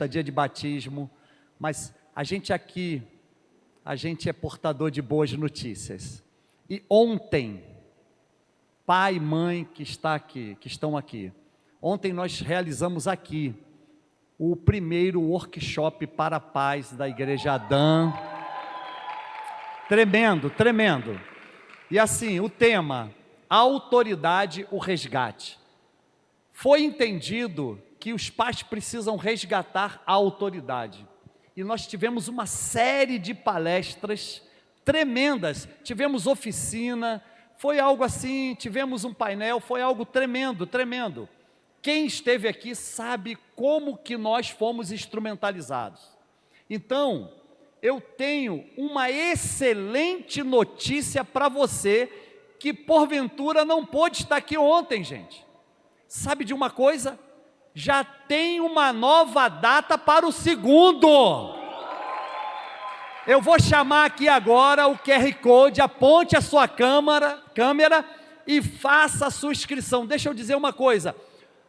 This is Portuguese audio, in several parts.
dia de batismo, mas a gente aqui, a gente é portador de boas notícias. E ontem, pai e mãe que estão aqui, ontem nós realizamos aqui o primeiro workshop para pais da Igreja Adã. Tremendo, tremendo. E assim, o tema, a autoridade, o resgate. Foi entendido que os pais precisam resgatar a autoridade. E nós tivemos uma série de palestras tremendas, tivemos oficina, foi algo assim, tivemos um painel, foi algo tremendo, tremendo. Quem esteve aqui sabe como que nós fomos instrumentalizados. Então, eu tenho uma excelente notícia para você, que porventura não pôde estar aqui ontem, gente. Sabe de uma coisa? Já tem uma nova data para o segundo. Eu vou chamar aqui agora o QR Code, aponte a sua câmera e faça a sua inscrição. Deixa eu dizer uma coisa,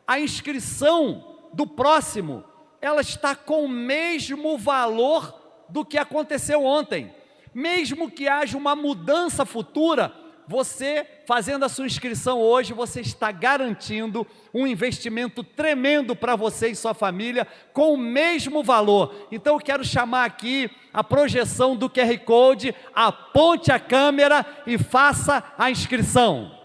a inscrição do próximo, ela está com o mesmo valor do que aconteceu ontem. Mesmo que haja uma mudança futura, você fazendo a sua inscrição hoje, você está garantindo um investimento tremendo para você e sua família, com o mesmo valor. Então eu quero chamar aqui a projeção do QR Code, aponte a câmera e faça a inscrição.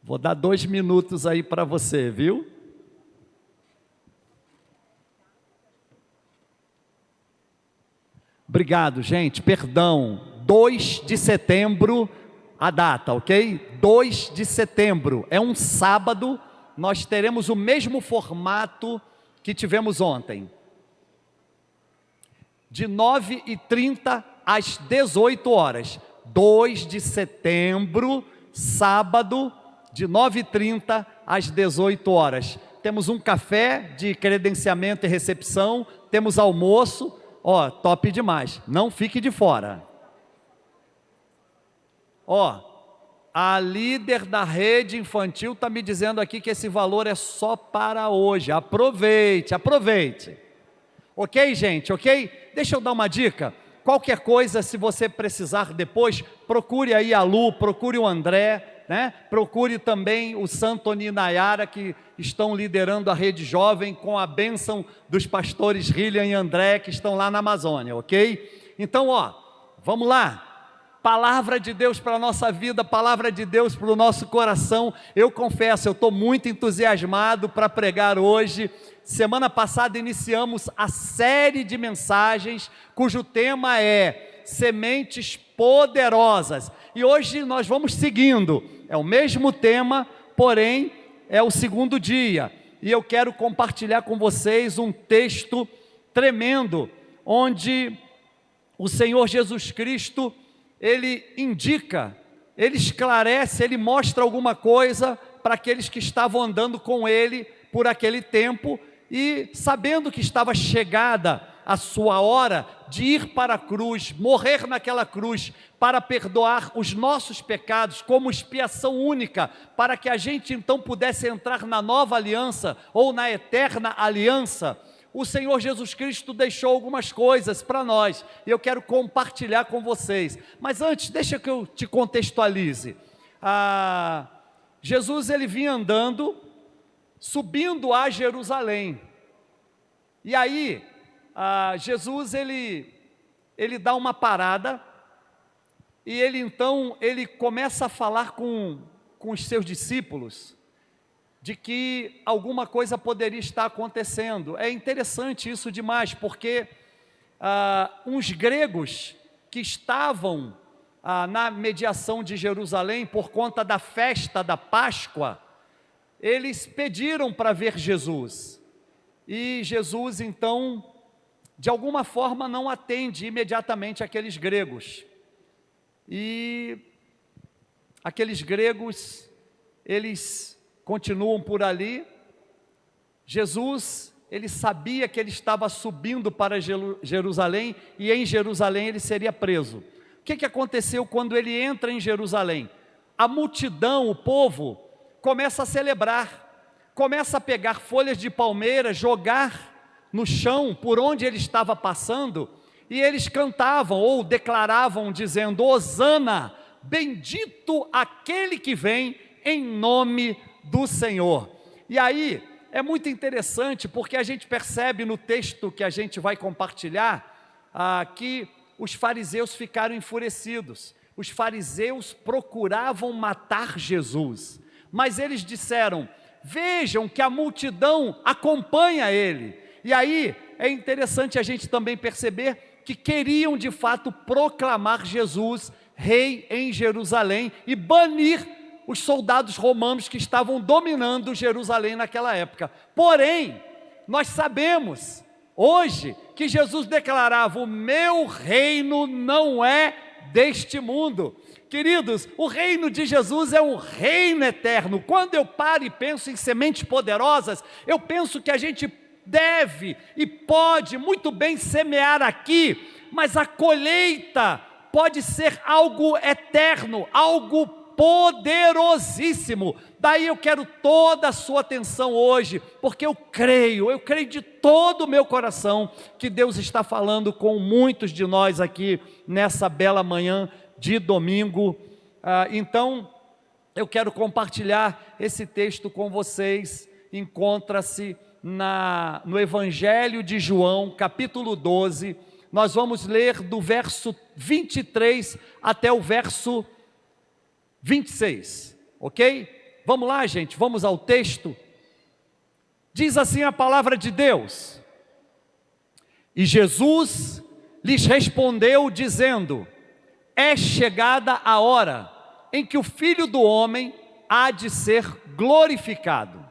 Vou dar 2 minutos aí para você, viu? Obrigado, gente, perdão, 2 de setembro a data, ok? 2 de setembro, é um sábado, nós teremos o mesmo formato que tivemos ontem. De 9h30 às 18 horas, 2 de setembro, sábado, de 9h30 às 18 horas. Temos um café de credenciamento e recepção, temos almoço, ó, top demais, não fique de fora. Ó, a líder da rede infantil está me dizendo aqui que esse valor é só para hoje, aproveite, aproveite. Ok, gente, ok? Deixa eu dar uma dica, qualquer coisa, se você precisar depois, procure aí a Lu, procure o André, né? Procure também o Santoni e Nayara, que estão liderando a rede jovem, com a bênção dos pastores Rilian e André, que estão lá na Amazônia, ok? Então, ó, vamos lá, palavra de Deus para a nossa vida, palavra de Deus para o nosso coração. Eu confesso, eu estou muito entusiasmado para pregar hoje. Semana passada iniciamos a série de mensagens, cujo tema é sementes poderosas, e hoje nós vamos seguindo, é o mesmo tema, porém é o segundo dia, e eu quero compartilhar com vocês um texto tremendo, onde o Senhor Jesus Cristo, Ele indica, Ele esclarece, Ele mostra alguma coisa para aqueles que estavam andando com Ele por aquele tempo, e sabendo que estava chegada a sua hora de ir para a cruz, morrer naquela cruz, para perdoar os nossos pecados, como expiação única, para que a gente então pudesse entrar na nova aliança, ou na eterna aliança, o Senhor Jesus Cristo deixou algumas coisas para nós, e eu quero compartilhar com vocês. Mas antes, deixa que eu te contextualize. Jesus, ele vinha andando, subindo a Jerusalém, e aí, Jesus, ele dá uma parada, e ele começa a falar com os seus discípulos, de que alguma coisa poderia estar acontecendo. É interessante isso demais, porque uns gregos que estavam na mediação de Jerusalém, por conta da festa da Páscoa, eles pediram para ver Jesus, e Jesus então, de alguma forma, não atende imediatamente aqueles gregos, e aqueles gregos, eles continuam por ali. Jesus, ele sabia que ele estava subindo para Jerusalém, e em Jerusalém ele seria preso. O que aconteceu quando ele entra em Jerusalém? A multidão, o povo, começa a celebrar, começa a pegar folhas de palmeira, jogar no chão por onde ele estava passando, e eles cantavam ou declaravam dizendo: Hosana, bendito aquele que vem em nome do Senhor. E aí é muito interessante, porque a gente percebe no texto que a gente vai compartilhar, que os fariseus ficaram enfurecidos. Os fariseus procuravam matar Jesus, mas eles disseram: vejam que a multidão acompanha ele. E aí é interessante a gente também perceber que queriam de fato proclamar Jesus rei em Jerusalém e banir os soldados romanos que estavam dominando Jerusalém naquela época. Porém, nós sabemos hoje que Jesus declarava: o meu reino não é deste mundo. Queridos, o reino de Jesus é um reino eterno. Quando eu paro e penso em sementes poderosas, eu penso que a gente deve e pode muito bem semear aqui, mas a colheita pode ser algo eterno, algo poderosíssimo. Daí eu quero toda a sua atenção hoje, porque eu creio de todo o meu coração que Deus está falando com muitos de nós aqui nessa bela manhã de domingo. Então eu quero compartilhar esse texto com vocês. Encontra-se no Evangelho de João, capítulo 12, nós vamos ler do verso 23 até o verso 26, ok? Vamos lá, gente, vamos ao texto. Diz assim a palavra de Deus: e Jesus lhes respondeu dizendo: é chegada a hora em que o Filho do Homem há de ser glorificado.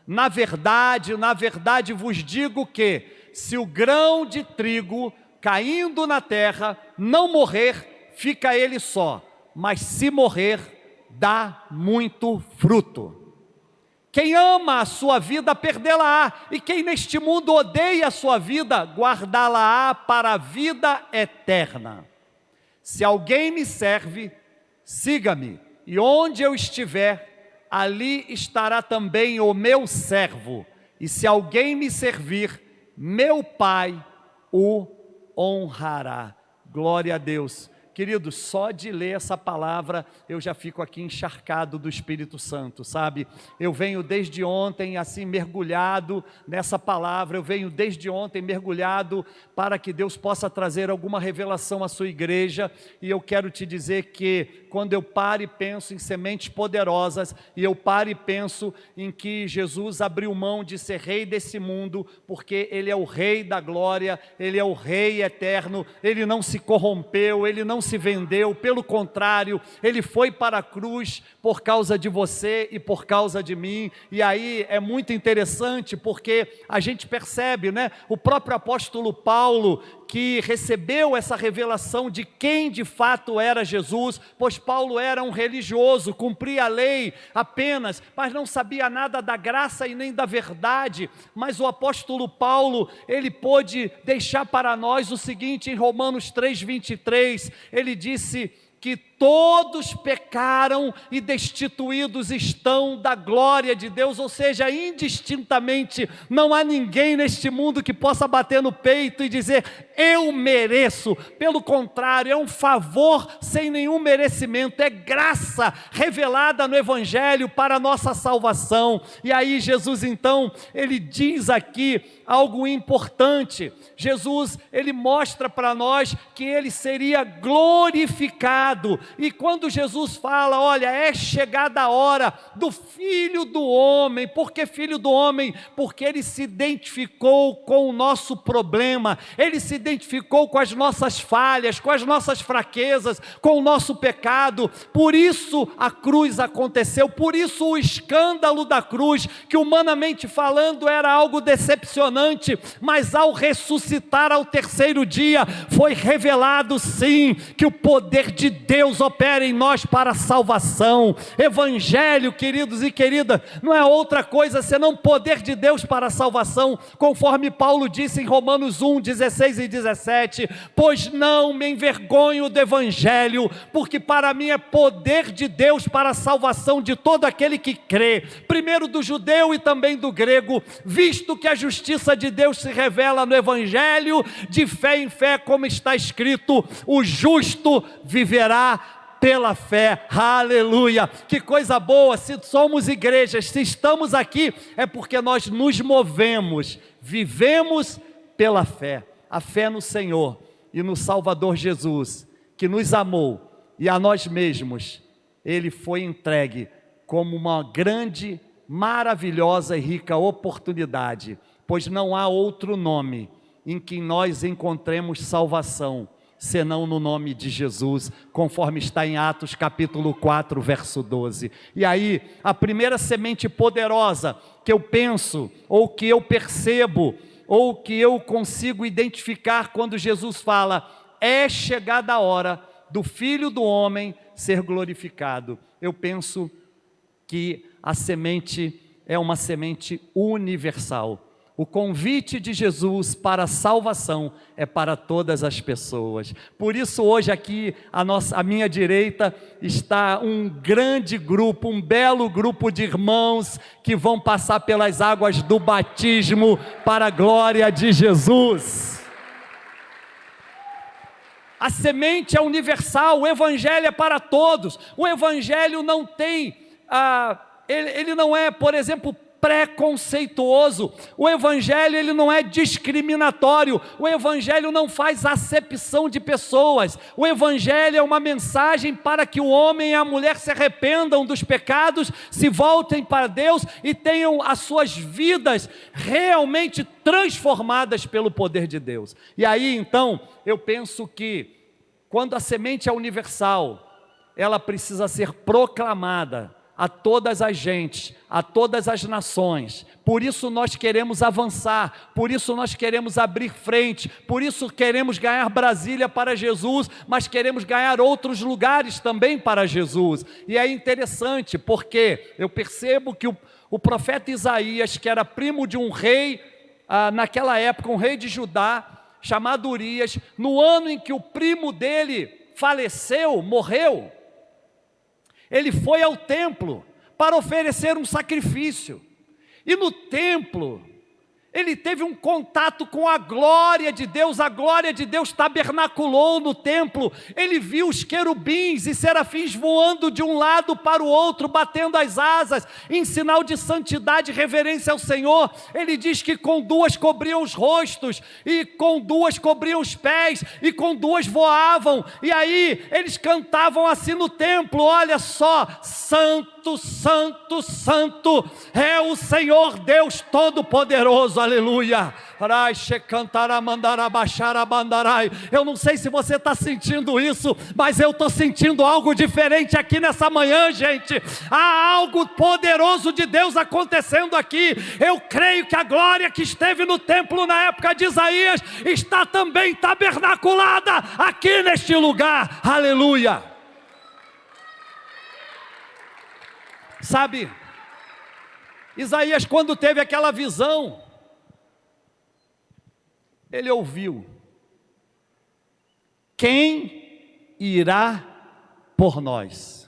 Na verdade vos digo que, se o grão de trigo caindo na terra não morrer, fica ele só, mas se morrer, dá muito fruto. Quem ama a sua vida, perdê-la-á, e quem neste mundo odeia a sua vida, guardá-la-á para a vida eterna. Se alguém me serve, siga-me, e onde eu estiver, ali estará também o meu servo, e se alguém me servir, meu Pai o honrará. Glória a Deus. Queridos, só de ler essa palavra, eu já fico aqui encharcado do Espírito Santo, sabe? Eu venho desde ontem assim mergulhado nessa palavra, eu venho desde ontem mergulhado para que Deus possa trazer alguma revelação à sua igreja, e eu quero te dizer que quando eu paro e penso em sementes poderosas, e eu paro e penso em que Jesus abriu mão de ser rei desse mundo, porque Ele é o rei da glória, Ele é o rei eterno, Ele não se corrompeu, Ele não se vendeu, pelo contrário, Ele foi para a cruz por causa de você e por causa de mim. E aí é muito interessante, porque a gente percebe, né, o próprio apóstolo Paulo, que recebeu essa revelação de quem de fato era Jesus, pois Paulo era um religioso, cumpria a lei apenas, mas não sabia nada da graça e nem da verdade. Mas o apóstolo Paulo, ele pôde deixar para nós o seguinte, em Romanos 3:23, ele disse que todos pecaram e destituídos estão da glória de Deus, ou seja, indistintamente, não há ninguém neste mundo que possa bater no peito e dizer, eu mereço. Pelo contrário, é um favor sem nenhum merecimento, é graça revelada no Evangelho para a nossa salvação. E aí Jesus então, ele diz aqui algo importante. Jesus, ele mostra para nós que ele seria glorificado. E quando Jesus fala, olha, é chegada a hora do Filho do Homem. Por que Filho do Homem? Porque ele se identificou com o nosso problema, ele se identificou com as nossas falhas, com as nossas fraquezas, com o nosso pecado. Por isso a cruz aconteceu, por isso o escândalo da cruz, que humanamente falando era algo decepcionante, mas ao ressuscitar ao terceiro dia, foi revelado sim, que o poder de Deus Deus opera em nós para a salvação. Evangelho, queridos e queridas, não é outra coisa senão poder de Deus para a salvação, conforme Paulo disse em Romanos 1, 16 e 17, pois não me envergonho do Evangelho, porque para mim é poder de Deus para a salvação de todo aquele que crê, primeiro do judeu e também do grego, visto que a justiça de Deus se revela no Evangelho, de fé em fé, como está escrito, o justo viverá pela fé. Aleluia, que coisa boa. Se somos igrejas, se estamos aqui, é porque nós nos movemos, vivemos pela fé, a fé no Senhor e no Salvador Jesus, que nos amou, e a nós mesmos Ele foi entregue como uma grande, maravilhosa e rica oportunidade, pois não há outro nome em que nós encontremos salvação, senão no nome de Jesus, conforme está em Atos capítulo 4, verso 12. E aí, a primeira semente poderosa que eu penso, ou que eu percebo, ou que eu consigo identificar quando Jesus fala, é chegada a hora do Filho do Homem ser glorificado. Eu penso que a semente é uma semente universal. O convite de Jesus para a salvação é para todas as pessoas. Por isso hoje aqui à minha direita está um grande grupo, um belo grupo de irmãos que vão passar pelas águas do batismo para a glória de Jesus. A semente é universal, o Evangelho é para todos. O Evangelho não tem, ele não é, por exemplo, preconceituoso. O Evangelho ele não é discriminatório. O Evangelho não faz acepção de pessoas. O Evangelho é uma mensagem para que o homem e a mulher se arrependam dos pecados, se voltem para Deus e tenham as suas vidas realmente transformadas pelo poder de Deus. E aí então eu penso que quando a semente é universal, ela precisa ser proclamada a todas as gentes, a todas as nações. Por isso nós queremos avançar, por isso nós queremos abrir frente, por isso queremos ganhar Brasília para Jesus, mas queremos ganhar outros lugares também para Jesus. E é interessante porque eu percebo que o profeta Isaías, que era primo de um rei, naquela época um rei de Judá, chamado Urias, no ano em que o primo dele faleceu, morreu, ele foi ao templo para oferecer um sacrifício, e no templo, ele teve um contato com a glória de Deus tabernaculou no templo, ele viu os querubins e serafins voando de um lado para o outro, batendo as asas, em sinal de santidade e reverência ao Senhor. Ele diz que com duas cobriam os rostos, e com duas cobriam os pés, e com duas voavam, e aí eles cantavam assim no templo, olha só, santo, santo, santo, é o Senhor Deus Todo-Poderoso, aleluia. Eu não sei se você está sentindo isso, mas eu estou sentindo algo diferente aqui nessa manhã, gente. Há algo poderoso de Deus acontecendo aqui. Eu creio que a glória que esteve no templo na época de Isaías está também tabernaculada aqui neste lugar, aleluia. Sabe, Isaías, quando teve aquela visão, ele ouviu: quem irá por nós?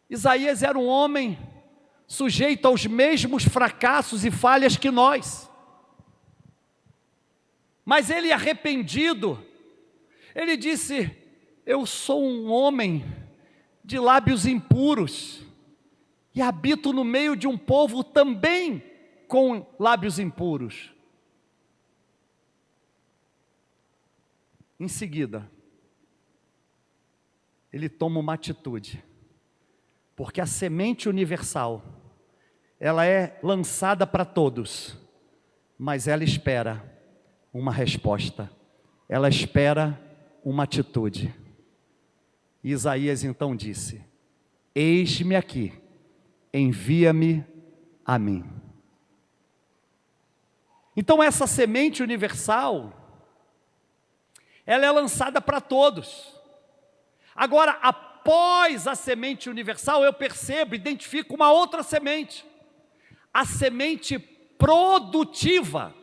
Isaías era um homem sujeito aos mesmos fracassos e falhas que nós, mas ele arrependido, ele disse: eu sou um homem de lábios impuros, e habito no meio de um povo também com lábios impuros. Em seguida, ele toma uma atitude, porque a semente universal, ela é lançada para todos, mas ela espera uma resposta, ela espera uma atitude. Isaías então disse: eis-me aqui, envia-me a mim. Então essa semente universal, ela é lançada para todos. Agora, após a semente universal, eu percebo, identifico uma outra semente, a semente produtiva.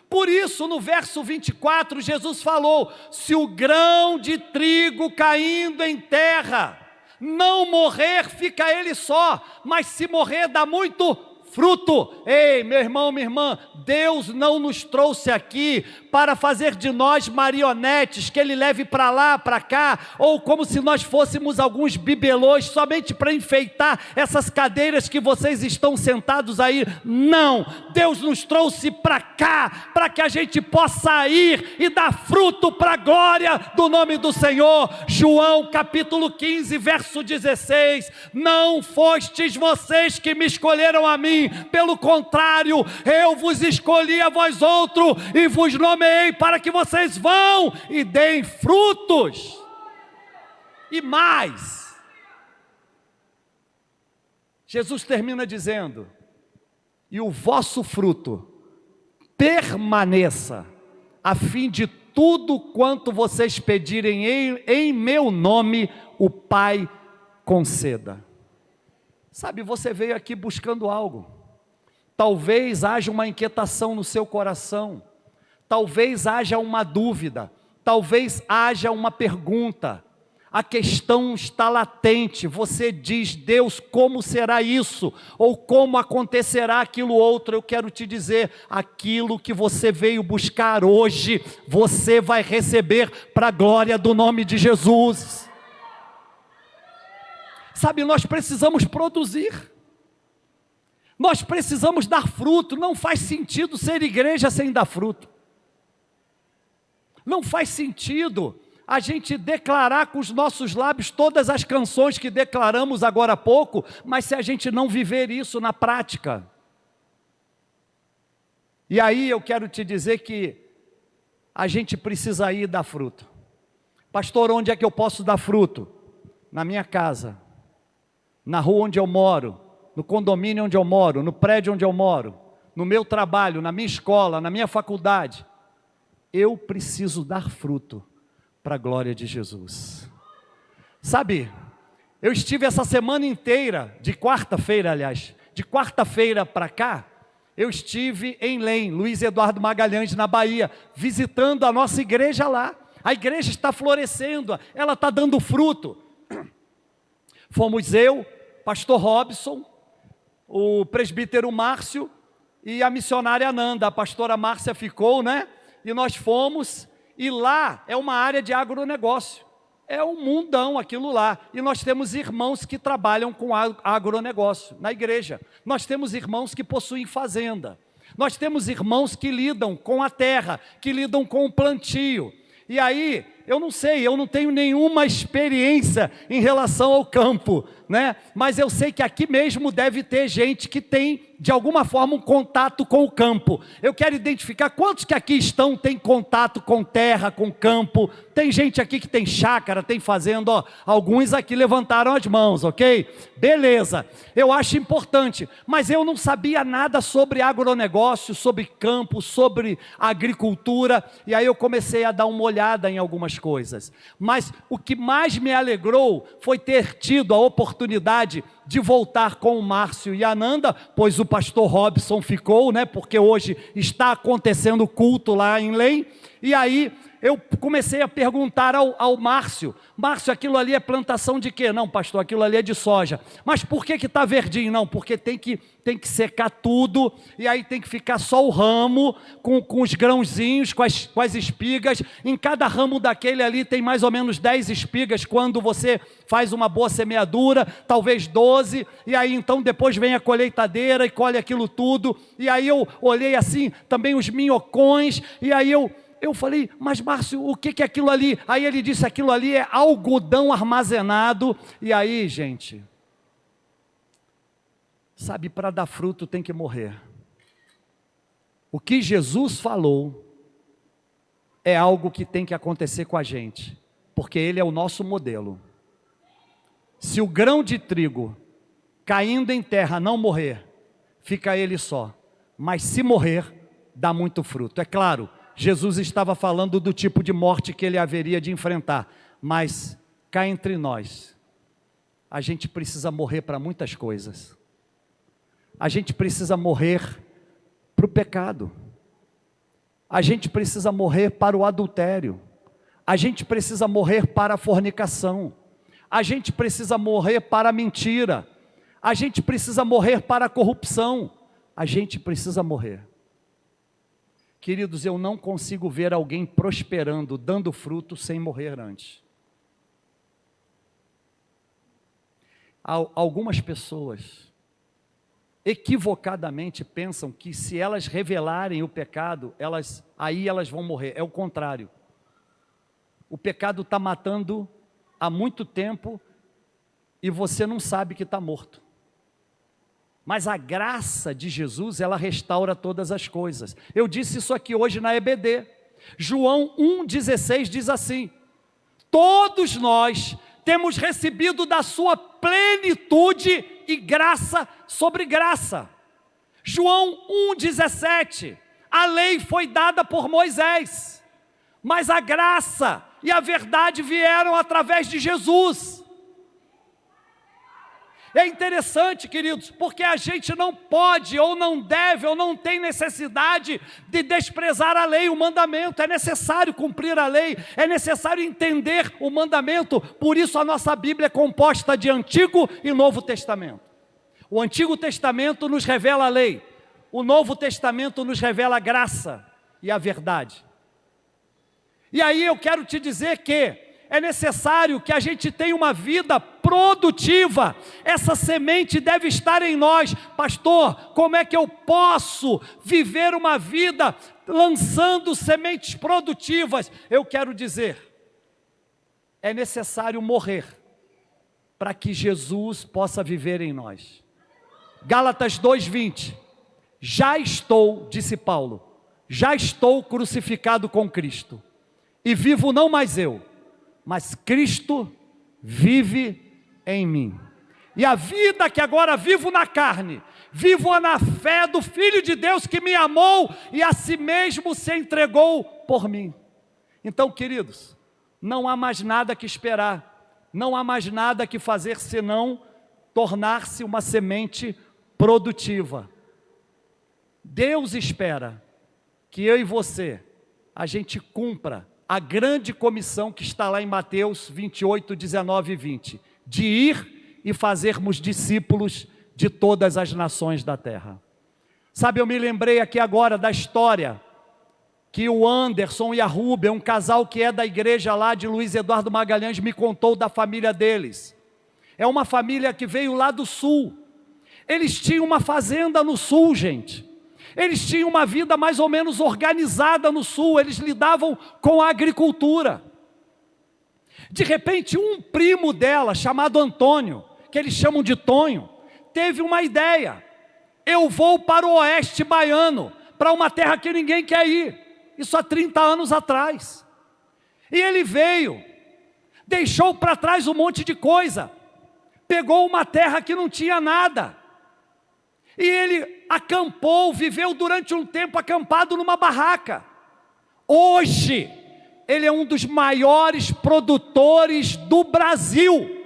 Por isso, no verso 24, Jesus falou: se o grão de trigo caindo em terra não morrer, fica ele só, mas se morrer, dá muito fruto. Ei, meu irmão, minha irmã, Deus não nos trouxe aqui para fazer de nós marionetes, que Ele leve para lá, para cá, ou como se nós fôssemos alguns bibelôs, somente para enfeitar essas cadeiras que vocês estão sentados aí. Não, Deus nos trouxe para cá, para que a gente possa ir e dar fruto para a glória do nome do Senhor. João capítulo 15, verso 16, não fostes vocês que me escolheram a mim, pelo contrário, eu vos escolhi a vós outro, e vos nomeei para que vocês vão e deem frutos, e mais. Jesus termina dizendo: e o vosso fruto permaneça, a fim de tudo quanto vocês pedirem em meu nome, o Pai conceda. Sabe, você veio aqui buscando algo. Talvez haja uma inquietação no seu coração, talvez haja uma dúvida, talvez haja uma pergunta, a questão está latente, você diz: Deus, como será isso? Ou como acontecerá aquilo outro? Eu quero te dizer, aquilo que você veio buscar hoje, você vai receber para a glória do nome de Jesus. Sabe, nós precisamos produzir, nós precisamos dar fruto. Não faz sentido ser igreja sem dar fruto. Não faz sentido a gente declarar com os nossos lábios todas as canções que declaramos agora há pouco, mas se a gente não viver isso na prática. E aí eu quero te dizer que a gente precisa ir dar fruto. Pastor, onde é que eu posso dar fruto? Na minha casa, na rua onde eu moro, no condomínio onde eu moro, no prédio onde eu moro, no meu trabalho, na minha escola, na minha faculdade. Eu preciso dar fruto para a glória de Jesus. Sabe, eu estive essa semana inteira, de quarta-feira aliás, de quarta-feira para cá, eu estive em Lem, Luiz Eduardo Magalhães, na Bahia, visitando a nossa igreja lá. A igreja está florescendo, ela está dando fruto. Fomos eu, pastor Robson, o presbítero Márcio e a missionária Ananda. A pastora Márcia ficou, né? E nós fomos, e lá é uma área de agronegócio, é um mundão aquilo lá, e nós temos irmãos que trabalham com agronegócio na igreja, nós temos irmãos que possuem fazenda, nós temos irmãos que lidam com a terra, que lidam com o plantio. E aí, eu não sei, eu não tenho nenhuma experiência em relação ao campo, né? Mas eu sei que aqui mesmo deve ter gente que tem, de alguma forma, um contato com o campo. Eu quero identificar quantos que aqui estão, têm contato com terra, com campo. Tem gente aqui que tem chácara, tem fazenda, ó. Alguns aqui levantaram as mãos, ok? Beleza, eu acho importante, mas eu não sabia nada sobre agronegócio, sobre campo, sobre agricultura, e aí eu comecei a dar uma olhada em algumas coisas. Mas o que mais me alegrou foi ter tido a oportunidade de voltar com o Márcio e a Ananda, pois o pastor Robson ficou, né? Porque hoje está acontecendo culto lá em Lem. E aí eu comecei a perguntar ao Márcio: Márcio, aquilo ali é plantação de quê? Não, pastor, aquilo ali é de soja. Mas por que está verdinho? Não, porque tem que secar tudo, e aí tem que ficar só o ramo, com os grãozinhos, com as espigas. Em cada ramo daquele ali tem mais ou menos 10 espigas, quando você faz uma boa semeadura, talvez 12, e aí então depois vem a colheitadeira e colhe aquilo tudo. E aí eu olhei assim, também os minhocões, e aí eu falei: mas Márcio, o que é aquilo ali? Aí ele disse: aquilo ali é algodão armazenado. E aí, gente, sabe, para dar fruto tem que morrer. O que Jesus falou é algo que tem que acontecer com a gente, porque Ele é o nosso modelo. Se o grão de trigo caindo em terra não morrer, fica ele só, mas se morrer, dá muito fruto. É claro, Jesus estava falando do tipo de morte que ele haveria de enfrentar. Mas, cá entre nós, a gente precisa morrer para muitas coisas. A gente precisa morrer para o pecado. A gente precisa morrer para o adultério. A gente precisa morrer para a fornicação. A gente precisa morrer para a mentira. A gente precisa morrer para a corrupção. A gente precisa morrer. Queridos, eu não consigo ver alguém prosperando, dando fruto, sem morrer antes. Algumas pessoas equivocadamente pensam que se elas revelarem o pecado, aí elas vão morrer. É o contrário. O pecado está matando há muito tempo e você não sabe que está morto. Mas a graça de Jesus, ela restaura todas as coisas. Eu disse isso aqui hoje na EBD. João 1,16 diz assim: todos nós temos recebido da sua plenitude e graça sobre graça. João 1,17, a lei foi dada por Moisés, mas a graça e a verdade vieram através de Jesus. É interessante, queridos, porque a gente não pode, ou não deve, ou não tem necessidade de desprezar a lei, o mandamento. É necessário cumprir a lei, é necessário entender o mandamento. Por isso a nossa Bíblia é composta de Antigo e Novo Testamento. O Antigo Testamento nos revela a lei, o Novo Testamento nos revela a graça e a verdade. E aí eu quero te dizer que é necessário que a gente tenha uma vida produtiva. Essa semente deve estar em nós. Pastor, como é que eu posso viver uma vida lançando sementes produtivas? Eu quero dizer, é necessário morrer para que Jesus possa viver em nós. Gálatas 2:20, já estou, disse Paulo, já estou crucificado com Cristo, e vivo não mais eu, mas Cristo vive em mim. E a vida que agora vivo na carne, vivo na fé do Filho de Deus que me amou e a si mesmo se entregou por mim. Então, queridos, não há mais nada que esperar, não há mais nada que fazer senão tornar-se uma semente produtiva. Deus espera que eu e você, a gente cumpra a grande comissão que está lá em Mateus 28, 19 e 20, de ir e fazermos discípulos de todas as nações da terra. Sabe, eu me lembrei aqui agora da história que o Anderson e a Rúbia, um casal que é da igreja lá de Luiz Eduardo Magalhães, me contou da família deles. É uma família que veio lá do sul. Eles tinham uma fazenda no sul, gente. Eles tinham uma vida mais ou menos organizada no sul, eles lidavam com a agricultura. De repente, um primo dela, chamado Antônio, que eles chamam de Tonho, teve uma ideia: eu vou para o oeste baiano, para uma terra que ninguém quer ir. Isso há 30 anos atrás. E ele veio, deixou para trás um monte de coisa, pegou uma terra que não tinha nada, e ele acampou, viveu durante um tempo acampado numa barraca. Hoje, ele é um dos maiores produtores do Brasil.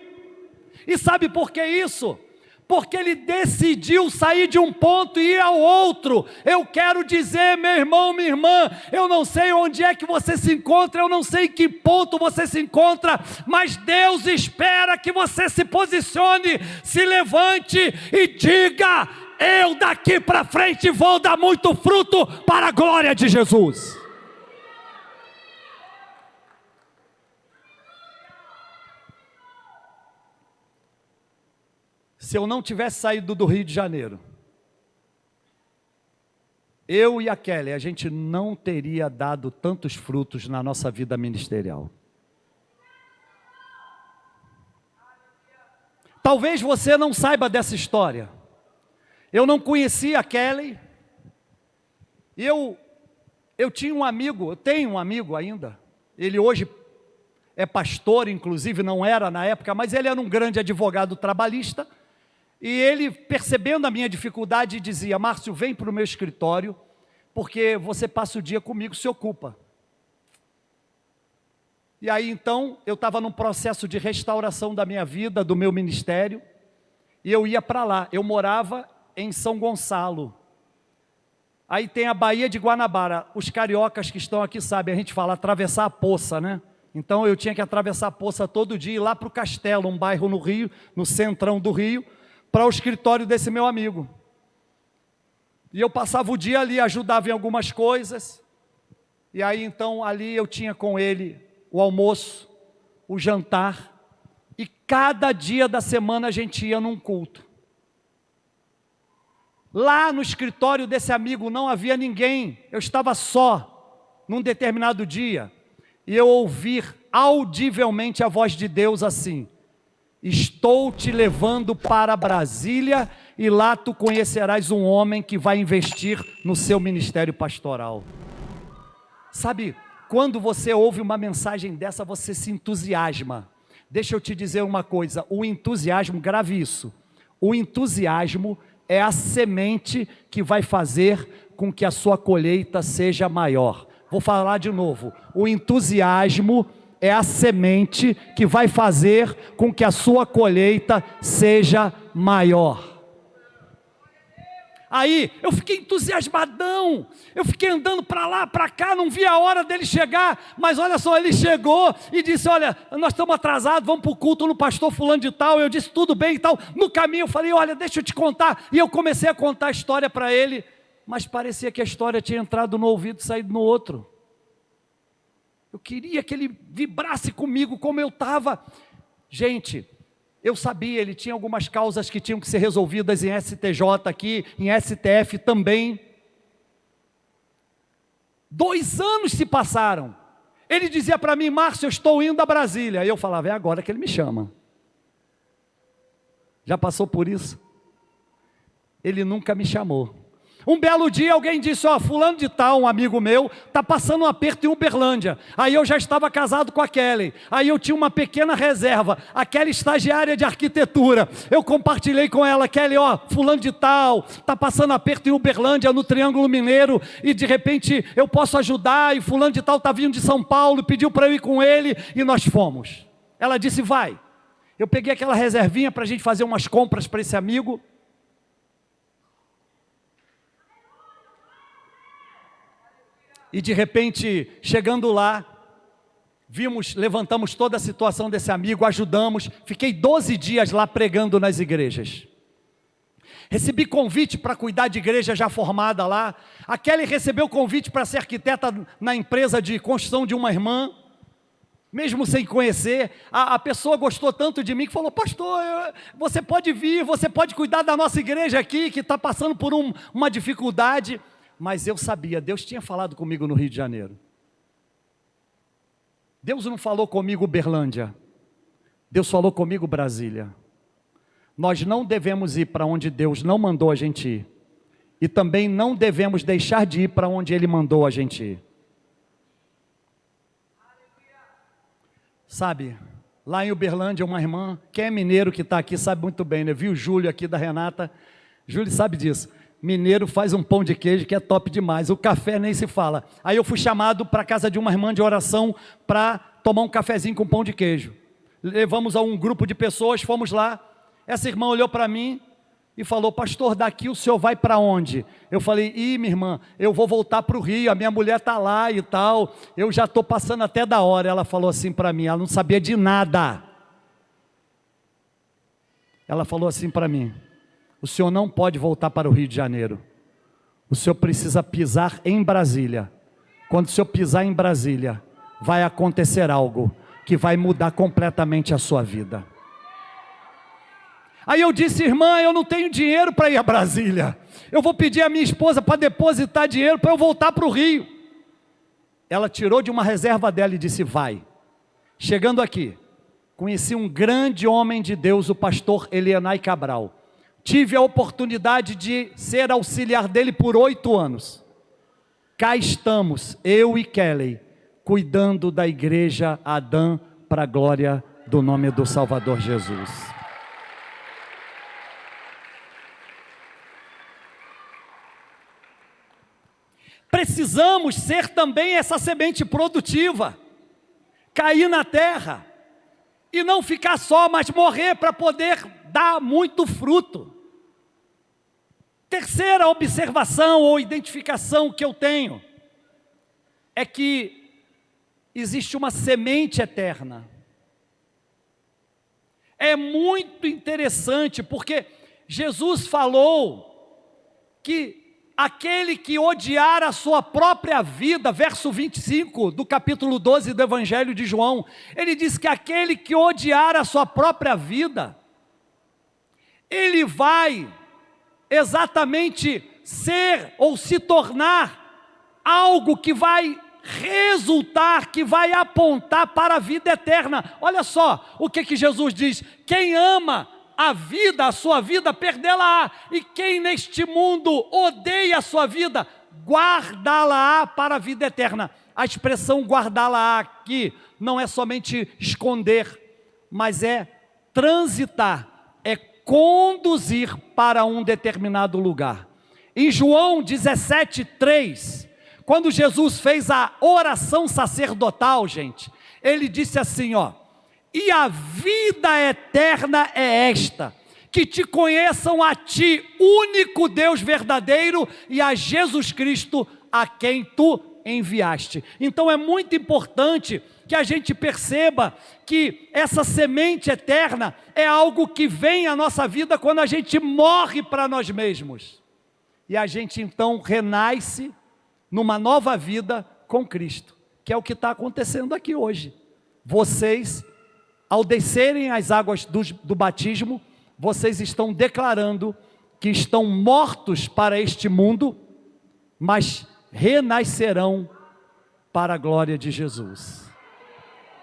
E sabe por que isso? Porque ele decidiu sair de um ponto e ir ao outro. Eu quero dizer, meu irmão, minha irmã, eu não sei onde é que você se encontra, eu não sei em que ponto você se encontra, mas Deus espera que você se posicione, se levante e diga: eu daqui para frente vou dar muito fruto para a glória de Jesus. Se eu não tivesse saído do Rio de Janeiro, eu e a Kelly, a gente não teria dado tantos frutos na nossa vida ministerial. Talvez você não saiba dessa história. Eu não conhecia a Kelly. Eu tinha um amigo, eu tenho um amigo ainda. Ele hoje é pastor, inclusive não era na época, mas ele era um grande advogado trabalhista. E ele, percebendo a minha dificuldade, dizia: Márcio, vem para o meu escritório, porque você passa o dia comigo, se ocupa. E aí então, eu estava num processo de restauração da minha vida, do meu ministério, e eu ia para lá. Eu morava em São Gonçalo. Aí tem a Baía de Guanabara. Os cariocas que estão aqui sabem, a gente fala atravessar a poça, né? Então eu tinha que atravessar a poça todo dia e ir lá para o Castelo, um bairro no Rio, no centrão do Rio, para o escritório desse meu amigo. E eu passava o dia ali, ajudava em algumas coisas. E aí então ali eu tinha com ele o almoço, o jantar. E cada dia da semana a gente ia num culto. Lá no escritório desse amigo não havia ninguém, eu estava só, num determinado dia, e eu ouvi audivelmente a voz de Deus assim: estou te levando para Brasília, e lá tu conhecerás um homem que vai investir no seu ministério pastoral. Sabe, quando você ouve uma mensagem dessa, você se entusiasma. Deixa eu te dizer uma coisa, o entusiasmo, grave isso, o entusiasmo é a semente que vai fazer com que a sua colheita seja maior. Vou falar de novo. O entusiasmo é a semente que vai fazer com que a sua colheita seja maior. Aí eu fiquei entusiasmadão, eu fiquei andando para lá, para cá, não vi a hora dele chegar, mas olha só, ele chegou e disse: olha, nós estamos atrasados, vamos para o culto no pastor fulano de tal. Eu disse: tudo bem e tal. No caminho eu falei: olha, deixa eu te contar, e eu comecei a contar a história para ele, mas parecia que a história tinha entrado no ouvido e saído no outro. Eu queria que ele vibrasse comigo como eu estava. Gente, eu sabia, ele tinha algumas causas que tinham que ser resolvidas em STJ aqui, em STF também. 2 anos se passaram. Ele dizia para mim: Márcio, eu estou indo a Brasília. Aí eu falava: é agora que ele me chama. Já passou por isso? Ele nunca me chamou. Um belo dia alguém disse: ó, fulano de tal, um amigo meu, está passando um aperto em Uberlândia. Aí eu já estava casado com a Kelly. Aí eu tinha uma pequena reserva, aquela estagiária de arquitetura. Eu compartilhei com ela: Kelly, ó, fulano de tal, está passando aperto em Uberlândia, no Triângulo Mineiro, e de repente eu posso ajudar, e fulano de tal está vindo de São Paulo, pediu para eu ir com ele, e nós fomos. Ela disse: vai. Eu peguei aquela reservinha para a gente fazer umas compras para esse amigo. E de repente, chegando lá, levantamos toda a situação desse amigo, ajudamos, fiquei 12 dias lá pregando nas igrejas. Recebi convite para cuidar de igreja já formada lá. A Kelly recebeu convite para ser arquiteta na empresa de construção de uma irmã, mesmo sem conhecer. A pessoa gostou tanto de mim que falou: pastor, você pode vir, você pode cuidar da nossa igreja aqui, que está passando por uma dificuldade. Mas eu sabia, Deus tinha falado comigo no Rio de Janeiro. Deus não falou comigo Uberlândia, Deus falou comigo Brasília. Nós não devemos ir para onde Deus não mandou a gente ir, e também não devemos deixar de ir para onde Ele mandou a gente ir. Sabe, lá em Uberlândia, uma irmã, quem é mineiro que está aqui sabe muito bem, né? Viu o Júlio aqui da Renata, Júlio sabe disso. Mineiro faz um pão de queijo que é top demais, o café nem se fala. Aí eu fui chamado para a casa de uma irmã de oração para tomar um cafezinho com pão de queijo. Levamos a um grupo de pessoas, fomos lá. Essa irmã olhou para mim e falou: pastor, daqui o senhor vai para onde? Eu falei: minha irmã, eu vou voltar para o Rio, a minha mulher está lá e tal, eu já estou passando até da hora. Ela falou assim para mim, ela não sabia de nada. Ela falou assim para mim: o senhor não pode voltar para o Rio de Janeiro, o senhor precisa pisar em Brasília. Quando o senhor pisar em Brasília, vai acontecer algo que vai mudar completamente a sua vida. Aí eu disse: irmã, eu não tenho dinheiro para ir a Brasília, eu vou pedir a minha esposa para depositar dinheiro para eu voltar para o Rio. Ela tirou de uma reserva dela e disse: vai. Chegando aqui, conheci um grande homem de Deus, o pastor Elianai Cabral. Tive a oportunidade de ser auxiliar dele por 8 anos. Cá estamos, eu e Kelly, cuidando da igreja Adã, para a glória do nome do Salvador Jesus. precisamos ser também essa semente produtiva, cair na terra, e não ficar só, mas morrer para poder dar muito fruto. Terceira observação ou identificação que eu tenho, é que existe uma semente eterna. É muito interessante, porque Jesus falou que aquele que odiar a sua própria vida, verso 25 do capítulo 12 do Evangelho de João, ele diz que aquele que odiar a sua própria vida, ele vai exatamente ser ou se tornar algo que vai resultar, que vai apontar para a vida eterna. Olha só o que Jesus diz: quem ama a vida, a sua vida, perdê-la-á, e quem neste mundo odeia a sua vida, guardá-la-á para a vida eterna. A expressão guardá-la-á aqui não é somente esconder, mas é transitar, é conduzir para um determinado lugar. Em João 17:3, quando Jesus fez a oração sacerdotal, gente, ele disse assim, ó: e a vida eterna é esta, que te conheçam a ti, único Deus verdadeiro, e a Jesus Cristo, a quem tu enviaste. Então é muito importante que a gente perceba que essa semente eterna é algo que vem à nossa vida quando a gente morre para nós mesmos. E a gente então renasce numa nova vida com Cristo, que é o que está acontecendo aqui hoje. Vocês, ao descerem as águas do batismo, vocês estão declarando que estão mortos para este mundo, mas renascerão para a glória de Jesus.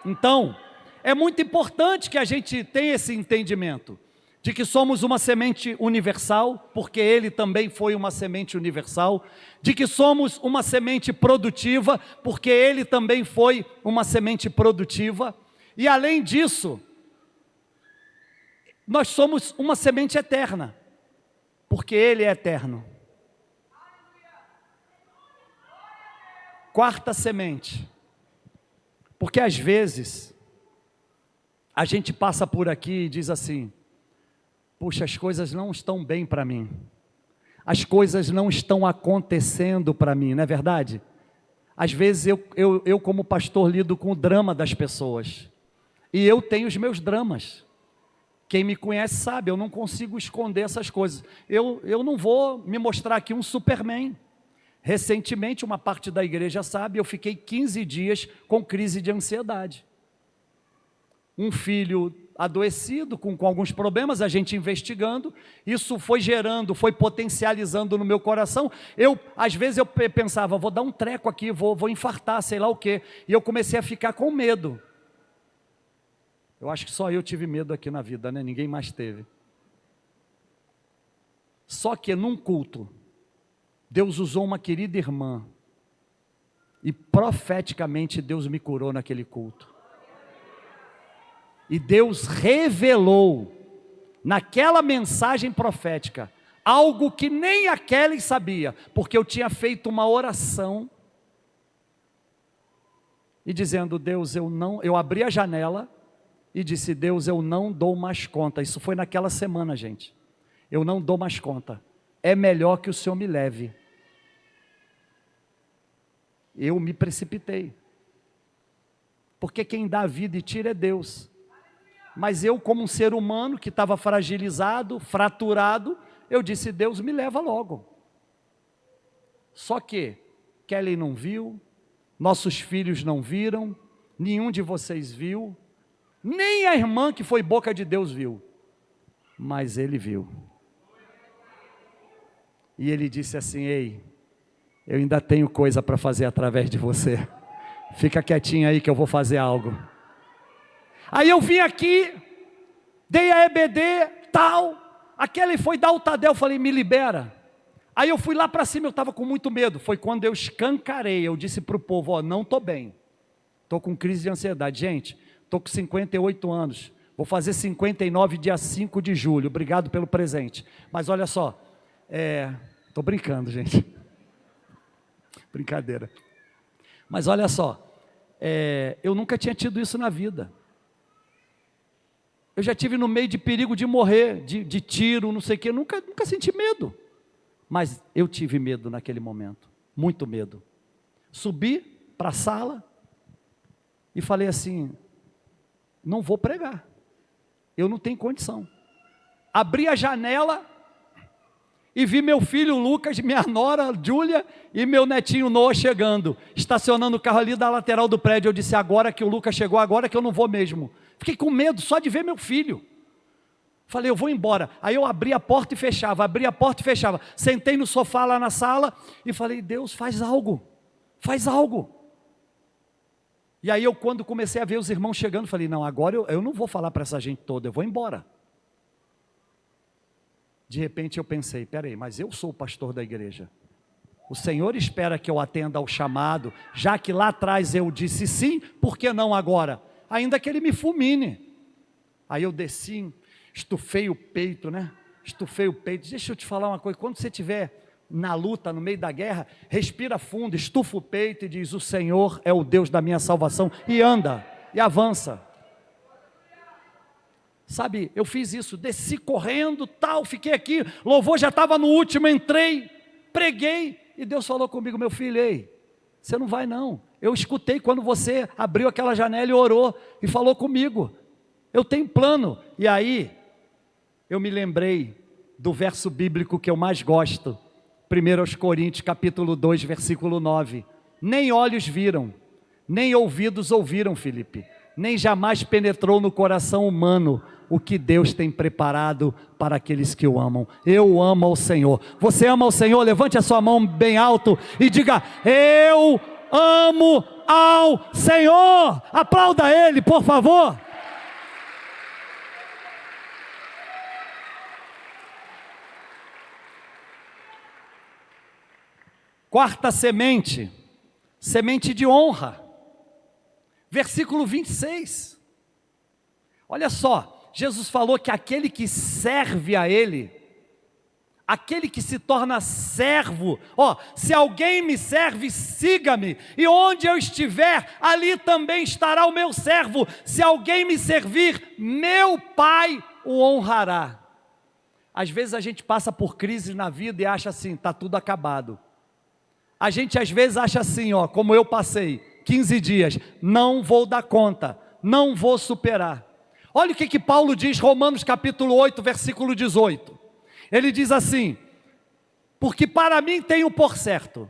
Então, é muito importante que a gente tenha esse entendimento, de que somos uma semente universal, porque Ele também foi uma semente universal, de que somos uma semente produtiva, porque Ele também foi uma semente produtiva, e além disso, nós somos uma semente eterna, porque Ele é eterno. Quarta semente, porque às vezes, a gente passa por aqui e diz assim: puxa, as coisas não estão bem para mim, as coisas não estão acontecendo para mim, não é verdade? Às vezes eu como pastor lido com o drama das pessoas, e eu tenho os meus dramas. Quem me conhece sabe, eu não consigo esconder essas coisas. Eu não vou me mostrar aqui um Superman. Recentemente, uma parte da igreja sabe, eu fiquei 15 dias com crise de ansiedade. Um filho adoecido, com alguns problemas, a gente investigando, isso foi gerando, foi potencializando no meu coração. Às vezes eu pensava, vou dar um treco aqui, vou infartar, sei lá o quê. E eu comecei a ficar com medo. Eu acho que só eu tive medo aqui na vida, né? Ninguém mais teve. Só que num culto, Deus usou uma querida irmã, e profeticamente Deus me curou naquele culto. E Deus revelou, naquela mensagem profética, algo que nem a Kelly sabia, porque eu tinha feito uma oração, e dizendo: Deus, eu abri a janela, e disse: Deus, eu não dou mais conta. Isso foi naquela semana, gente. Eu não dou mais conta. É melhor que o Senhor me leve. Eu me precipitei. Porque quem dá a vida e tira é Deus. Mas eu, como um ser humano que estava fragilizado, fraturado, eu disse: Deus, me leva logo. Só que Kelly não viu, nossos filhos não viram, nenhum de vocês viu, nem a irmã que foi boca de Deus viu, mas ele viu. E ele disse assim: ei, eu ainda tenho coisa para fazer através de você, fica quietinho aí que eu vou fazer algo. Aí eu vim aqui, dei a EBD, tal, aquele foi dar o Tadel, eu falei: me libera. Aí eu fui lá para cima, eu estava com muito medo, foi quando eu escancarei, eu disse para o povo: ó, não estou bem, estou com crise de ansiedade. Gente, estou com 58 anos, vou fazer 59 dia 5 de julho, obrigado pelo presente. Mas olha só, estou brincando, gente. Brincadeira. Mas olha só, eu nunca tinha tido isso na vida. Eu já tive no meio de perigo de morrer, de tiro, não sei o quê, nunca senti medo. Mas eu tive medo naquele momento, muito medo. Subi para a sala e falei assim, não vou pregar, eu não tenho condição. Abri a janela e vi meu filho Lucas, minha nora Júlia e meu netinho Noah chegando, estacionando o carro ali da lateral do prédio. Eu disse, agora que o Lucas chegou, agora que eu não vou mesmo. Fiquei com medo só de ver meu filho. Falei, eu vou embora. Aí eu abri a porta e fechava, abri a porta e fechava. Sentei no sofá lá na sala e falei, Deus, faz algo, faz algo. E aí eu, quando comecei a ver os irmãos chegando, falei, não, agora eu não vou falar para essa gente toda, eu vou embora. De repente eu pensei, peraí, mas eu sou o pastor da igreja. O Senhor espera que eu atenda ao chamado, já que lá atrás eu disse sim, por que não agora? Ainda que Ele me fulmine. Aí eu desci, estufei o peito, né? Estufei o peito. Deixa eu te falar uma coisa, quando você estiver na luta, no meio da guerra, respira fundo, estufa o peito e diz, o Senhor é o Deus da minha salvação, e anda, e avança. Sabe, eu fiz isso, desci correndo, tal, fiquei aqui, louvor já estava no último, entrei, preguei, e Deus falou comigo, meu filho, ei, você não vai não, eu escutei quando você abriu aquela janela e orou, e falou comigo, eu tenho plano. E aí, eu me lembrei do verso bíblico que eu mais gosto, 1 Coríntios capítulo 2, versículo 9, nem olhos viram, nem ouvidos ouviram, Felipe, nem jamais penetrou no coração humano o que Deus tem preparado para aqueles que o amam. Eu amo ao Senhor. Você ama ao Senhor? Levante a sua mão bem alto e diga, eu amo ao Senhor. Aplauda Ele, por favor. Quarta semente, semente de honra. Versículo 26, olha só, Jesus falou que aquele que serve a Ele, aquele que se torna servo, se alguém me serve, siga-me, e onde eu estiver, ali também estará o meu servo. Se alguém me servir, meu Pai o honrará. Às vezes a gente passa por crises na vida e acha assim, está tudo acabado. A gente às vezes acha assim, como eu passei, 15 dias, não vou dar conta, não vou superar. Olha o que Paulo diz, Romanos capítulo 8, versículo 18. Ele diz assim, porque para mim tenho por certo,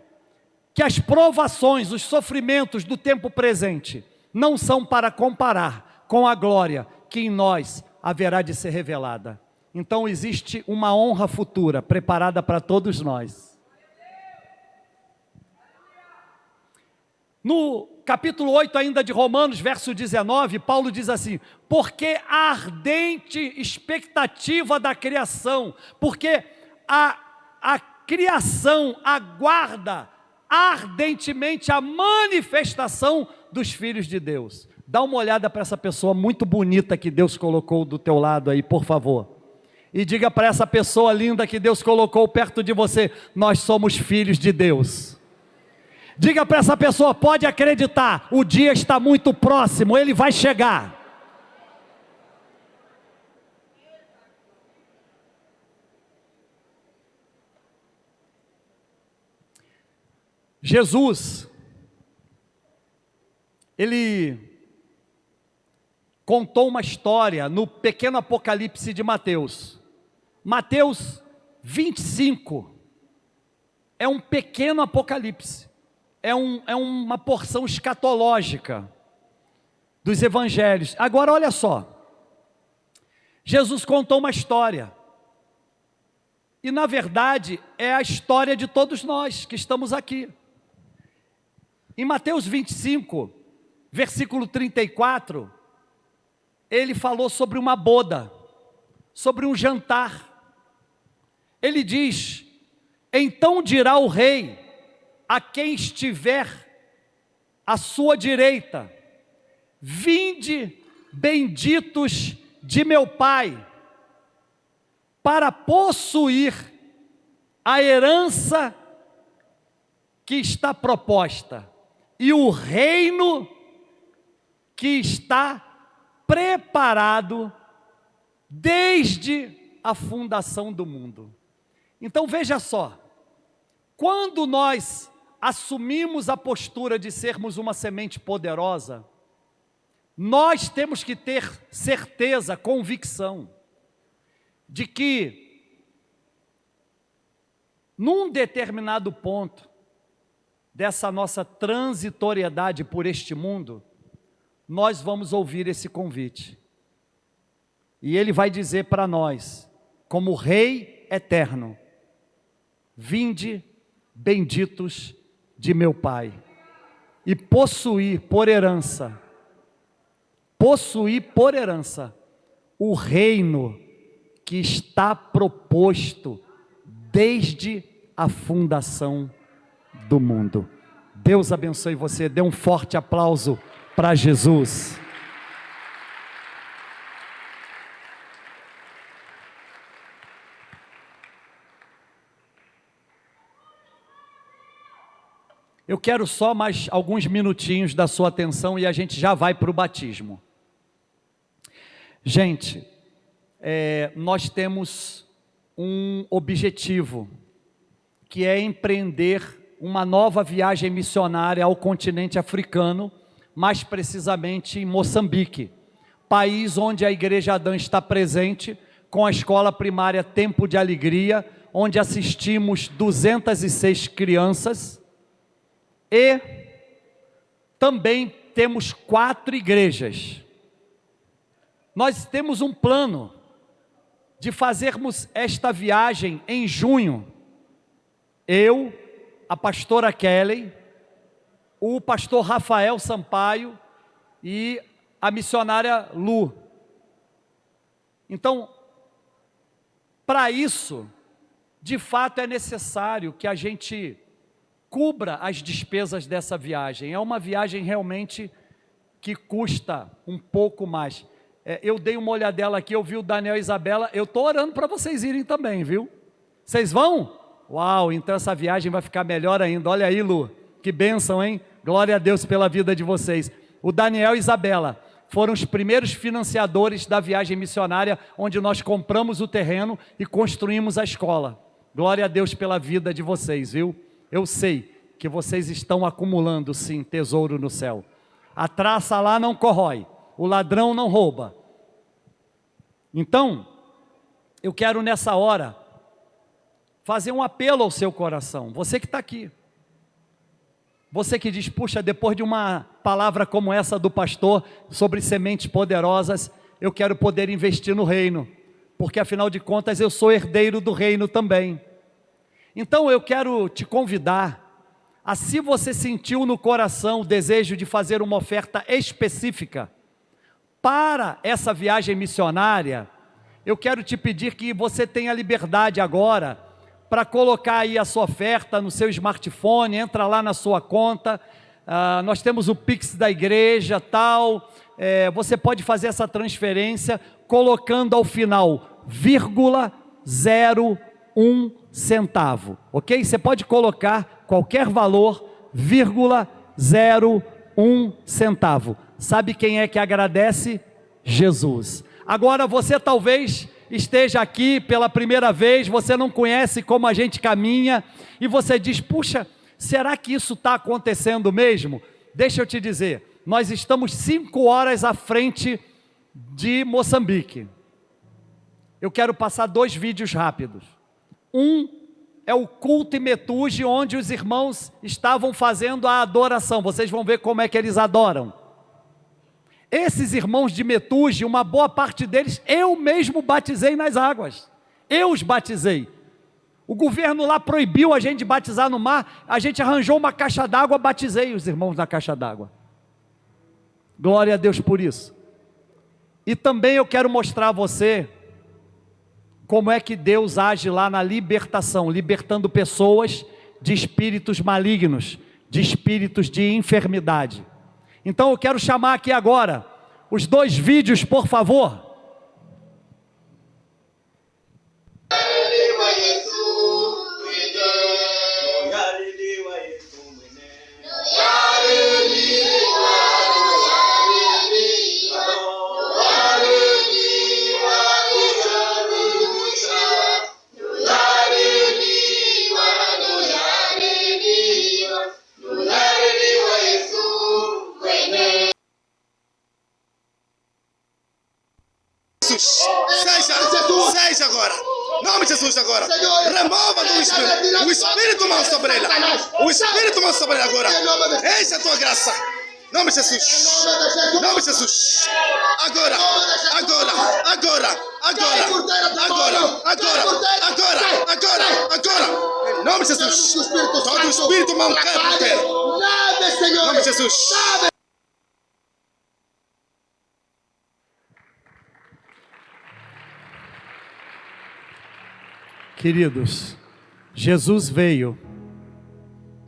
que as provações, os sofrimentos do tempo presente, não são para comparar com a glória que em nós haverá de ser revelada. Então existe uma honra futura, preparada para todos nós. No capítulo 8 ainda de Romanos, verso 19, Paulo diz assim, porque a ardente expectativa da criação, porque a criação aguarda ardentemente a manifestação dos filhos de Deus. Dá uma olhada para essa pessoa muito bonita que Deus colocou do teu lado aí, por favor. E diga para essa pessoa linda que Deus colocou perto de você, nós somos filhos de Deus. Diga para essa pessoa, pode acreditar, o dia está muito próximo, ele vai chegar. Jesus, ele contou uma história no pequeno Apocalipse de Mateus. Mateus 25 é um pequeno Apocalipse. É uma porção escatológica dos evangelhos. Agora olha só, Jesus contou uma história, e na verdade é a história de todos nós que estamos aqui. Em Mateus 25, versículo 34, ele falou sobre uma boda, sobre um jantar. Ele diz, então dirá o rei, a quem estiver à sua direita, vinde benditos de meu Pai, para possuir a herança que está proposta e o reino que está preparado desde a fundação do mundo. Então veja só, quando nós assumimos a postura de sermos uma semente poderosa, nós temos que ter certeza, convicção, de que num determinado ponto dessa nossa transitoriedade por este mundo, nós vamos ouvir esse convite. E ele vai dizer para nós, como Rei eterno: vinde, benditos de meu Pai, e possuir por herança o reino que está proposto desde a fundação do mundo. Deus abençoe você, dê um forte aplauso para Jesus. Eu quero só mais alguns minutinhos da sua atenção e a gente já vai para o batismo. Gente, nós temos um objetivo, que é empreender uma nova viagem missionária ao continente africano, mais precisamente em Moçambique, país onde a Igreja Adã está presente, com a escola primária Tempo de Alegria, onde assistimos 206 crianças, e também temos 4 igrejas. Nós temos um plano de fazermos esta viagem em junho. Eu, a pastora Kelly, o pastor Rafael Sampaio e a missionária Lu. Então, para isso, de fato é necessário que a gente cubra as despesas dessa viagem. É uma viagem realmente que custa um pouco mais. Eu dei uma olhadela aqui, eu vi o Daniel e Isabela, eu estou orando para vocês irem também, viu? Vocês vão? Uau, então essa viagem vai ficar melhor ainda. Olha aí, Lu, que bênção, hein? Glória a Deus pela vida de vocês. O Daniel e Isabela foram os primeiros financiadores da viagem missionária, onde nós compramos o terreno e construímos a escola. Glória a Deus pela vida de vocês, viu? Eu sei que vocês estão acumulando, sim, tesouro no céu. A traça lá não corrói, o ladrão não rouba. Então, eu quero nessa hora fazer um apelo ao seu coração. Você que está aqui, você que diz: puxa, depois de uma palavra como essa do pastor sobre sementes poderosas, eu quero poder investir no reino, porque afinal de contas eu sou herdeiro do reino também. Então eu quero te convidar a, se você sentiu no coração o desejo de fazer uma oferta específica para essa viagem missionária, eu quero te pedir que você tenha liberdade agora para colocar aí a sua oferta no seu smartphone. Entra lá na sua conta, nós temos o Pix da igreja, tal, você pode fazer essa transferência colocando ao final, 0,01 centavo, ok? Você pode colocar qualquer valor, 0,01 centavo. Sabe quem é que agradece? Jesus. Agora você talvez esteja aqui pela primeira vez, você não conhece como a gente caminha, e você diz: puxa, será que isso está acontecendo mesmo? Deixa eu te dizer, nós estamos 5 horas à frente de Moçambique. Eu quero passar 2 vídeos rápidos. Um é o culto em Metuge, onde os irmãos estavam fazendo a adoração. Vocês vão ver como é que eles adoram. Esses irmãos de Metuge, uma boa parte deles, eu mesmo batizei nas águas. Eu os batizei. O governo lá proibiu a gente de batizar no mar, a gente arranjou uma caixa d'água, batizei os irmãos na caixa d'água. Glória a Deus por isso. E também eu quero mostrar a você como é que Deus age lá na libertação, libertando pessoas de espíritos malignos, de espíritos de enfermidade. Então eu quero chamar aqui agora os 2 vídeos, por favor. de Jesus agora. Remova do espírito. O espírito mal sobre ela. O espírito mal sobre ela agora. Eis a tua graça. Em nome de Jesus. Em nome de Jesus. Agora. Agora. Agora. Agora. Agora. Agora. Agora. Agora. Em nome de Jesus. Todo espírito mal cai por terra. Em nome de Jesus. Queridos, Jesus veio,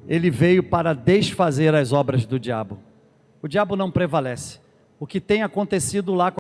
Ele veio para desfazer as obras do diabo. O diabo não prevalece. O que tem acontecido lá